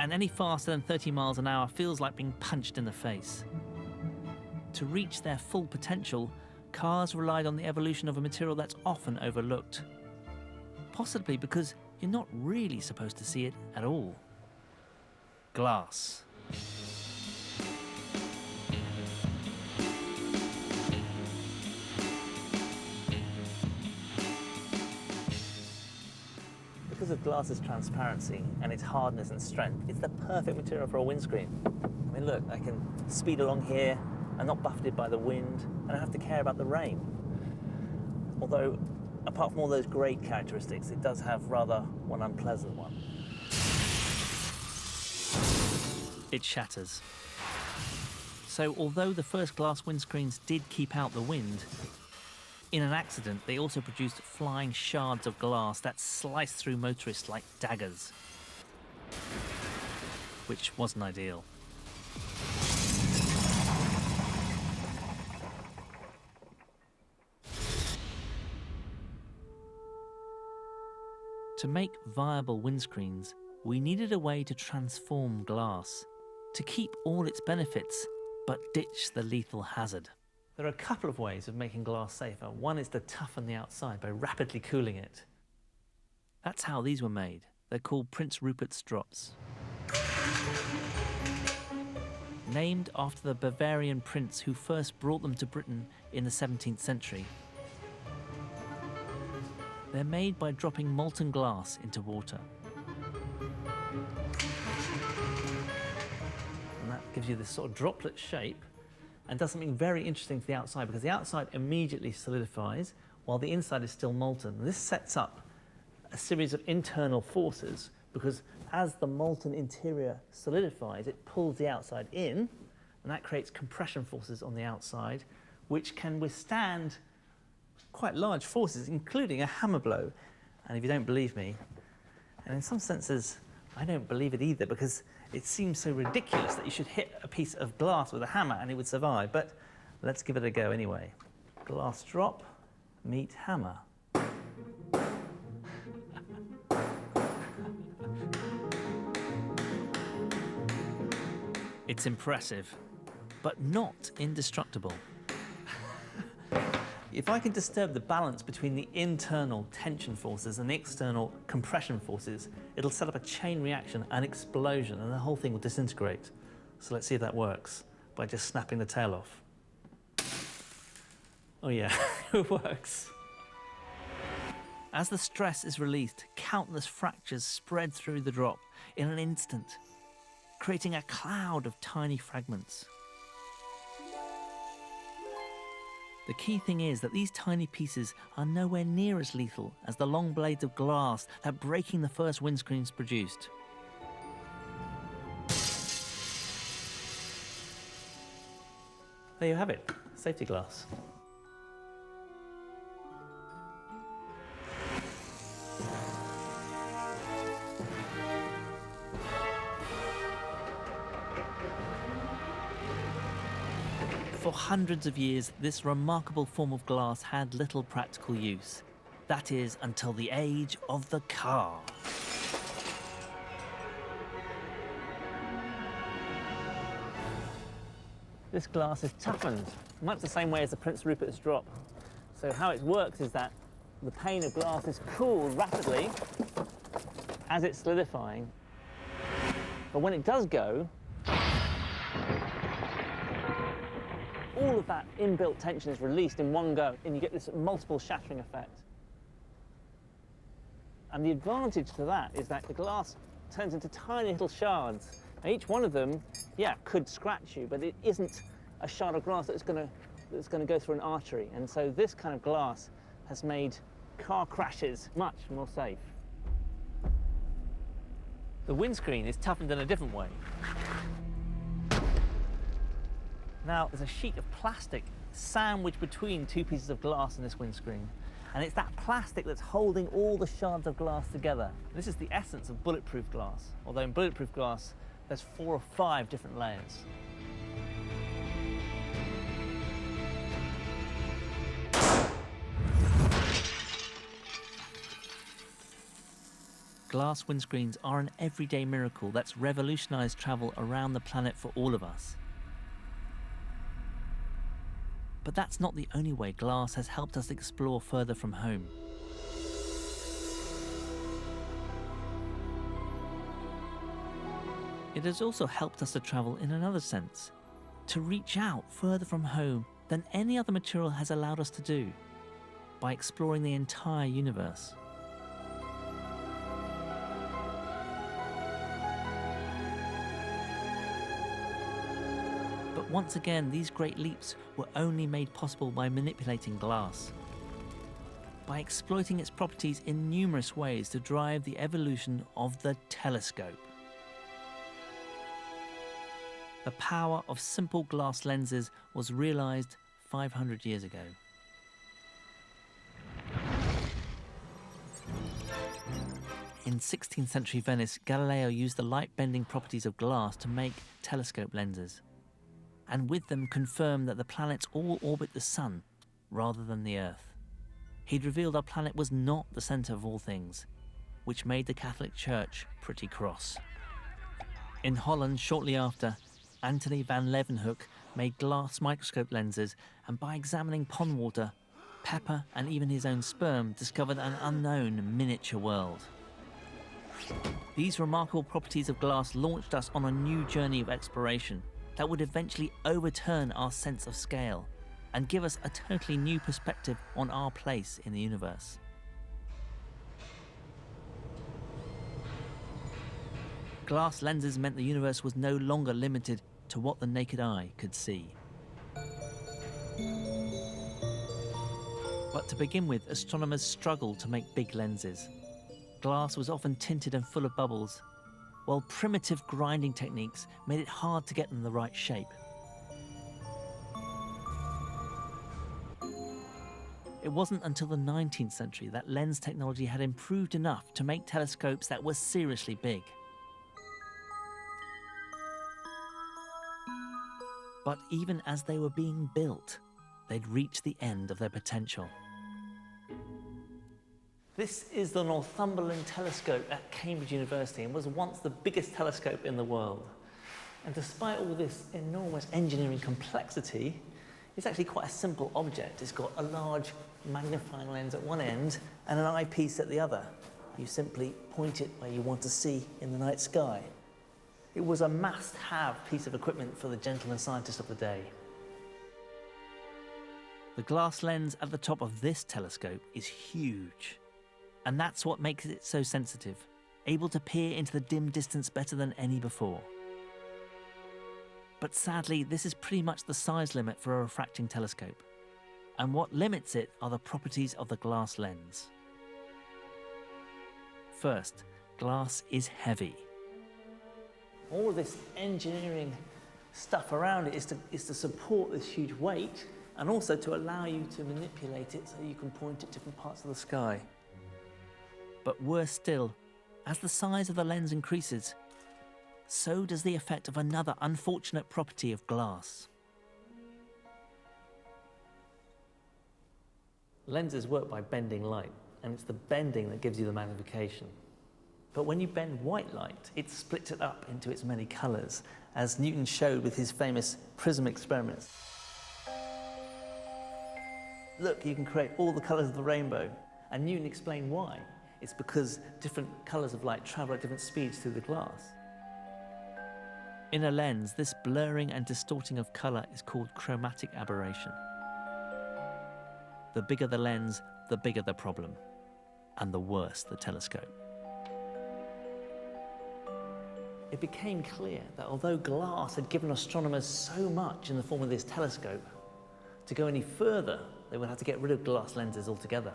and any faster than 30 miles an hour feels like being punched in the face. To reach their full potential, cars relied on the evolution of a material that's often overlooked. Possibly because you're not really supposed to see it at all. Glass. Because of glass's transparency and its hardness and strength, it's the perfect material for a windscreen. I mean, look, I can speed along here. I'm not buffeted by the wind, and I don't have to care about the rain. Although, apart from all those great characteristics, it does have rather one unpleasant one. It shatters. So, although the first glass windscreens did keep out the wind, in an accident they also produced flying shards of glass that sliced through motorists like daggers. Which wasn't ideal. To make viable windscreens, we needed a way to transform glass, to keep all its benefits, but ditch the lethal hazard. There are a couple of ways of making glass safer. One is to toughen the outside by rapidly cooling it. That's how these were made. They're called Prince Rupert's drops. Named after the Bavarian prince who first brought them to Britain in the 17th century. They're made by dropping molten glass into water. And that gives you this sort of droplet shape and does something very interesting to the outside, because the outside immediately solidifies while the inside is still molten. And this sets up a series of internal forces, because as the molten interior solidifies, it pulls the outside in, and that creates compression forces on the outside, which can withstand quite large forces, including a hammer blow. And if you don't believe me, and in some senses I don't believe it either, because it seems so ridiculous that you should hit a piece of glass with a hammer and it would survive, but let's give it a go anyway. Glass drop, meet hammer. It's impressive, but not indestructible. If I can disturb the balance between the internal tension forces and the external compression forces, it'll set up a chain reaction, an explosion, and the whole thing will disintegrate. So let's see if that works by just snapping the tail off. Oh yeah, it works. As the stress is released, countless fractures spread through the drop in an instant, creating a cloud of tiny fragments. The key thing is that these tiny pieces are nowhere near as lethal as the long blades of glass that breaking the first windscreens produced. There you have it, safety glass. For hundreds of years, this remarkable form of glass had little practical use. That is, until the age of the car. This glass is toughened, much the same way as the Prince Rupert's drop. So how it works is that the pane of glass is cooled rapidly as it's solidifying. But when it does go, all of that inbuilt tension is released in one go, and you get this multiple shattering effect. And the advantage to that is that the glass turns into tiny little shards. And each one of them, yeah, could scratch you, but it isn't a shard of glass that's going to go through an artery. And so this kind of glass has made car crashes much more safe. The windscreen is toughened in a different way. Now, there's a sheet of plastic sandwiched between two pieces of glass in this windscreen. And it's that plastic that's holding all the shards of glass together. This is the essence of bulletproof glass, although in bulletproof glass, there's 4 or 5 different layers. glass windscreens are an everyday miracle that's revolutionized travel around the planet for all of us. But that's not the only way glass has helped us explore further from home. It has also helped us to travel in another sense, to reach out further from home than any other material has allowed us to do, by exploring the entire universe. But once again, these great leaps were only made possible by manipulating glass, by exploiting its properties in numerous ways to drive the evolution of the telescope. The power of simple glass lenses was realized 500 years ago. In 16th century Venice, Galileo used the light-bending properties of glass to make telescope lenses, and with them confirmed that the planets all orbit the sun rather than the Earth. He'd revealed our planet was not the centre of all things, which made the Catholic Church pretty cross. In Holland, shortly after, Antony van Leeuwenhoek made glass microscope lenses, and by examining pond water, pepper and even his own sperm discovered an unknown miniature world. These remarkable properties of glass launched us on a new journey of exploration that would eventually overturn our sense of scale and give us a totally new perspective on our place in the universe. Glass lenses meant the universe was no longer limited to what the naked eye could see. But to begin with, astronomers struggled to make big lenses. Glass was often tinted and full of bubbles, while primitive grinding techniques made it hard to get them the right shape. It wasn't until the 19th century that lens technology had improved enough to make telescopes that were seriously big. But even as they were being built, they'd reached the end of their potential. This is the Northumberland Telescope at Cambridge University and was once the biggest telescope in the world. And despite all this enormous engineering complexity, it's actually quite a simple object. It's got a large magnifying lens at one end and an eyepiece at the other. You simply point it where you want to see in the night sky. It was a must-have piece of equipment for the gentleman scientist of the day. The glass lens at the top of this telescope is huge, and that's what makes it so sensitive, able to peer into the dim distance better than any before. But sadly, this is pretty much the size limit for a refracting telescope, and what limits it are the properties of the glass lens. First, glass is heavy. All of this engineering stuff around it is to support this huge weight and also to allow you to manipulate it so you can point at different parts of the sky. But worse still, as the size of the lens increases, so does the effect of another unfortunate property of glass. Lenses work by bending light, and it's the bending that gives you the magnification. But when you bend white light, it splits it up into its many colours, as Newton showed with his famous prism experiments. Look, you can create all the colours of the rainbow, and Newton explained why. It's because different colours of light travel at different speeds through the glass. In a lens, this blurring and distorting of colour is called chromatic aberration. The bigger the lens, the bigger the problem, and the worse the telescope. It became clear that although glass had given astronomers so much in the form of this telescope, to go any further, they would have to get rid of glass lenses altogether.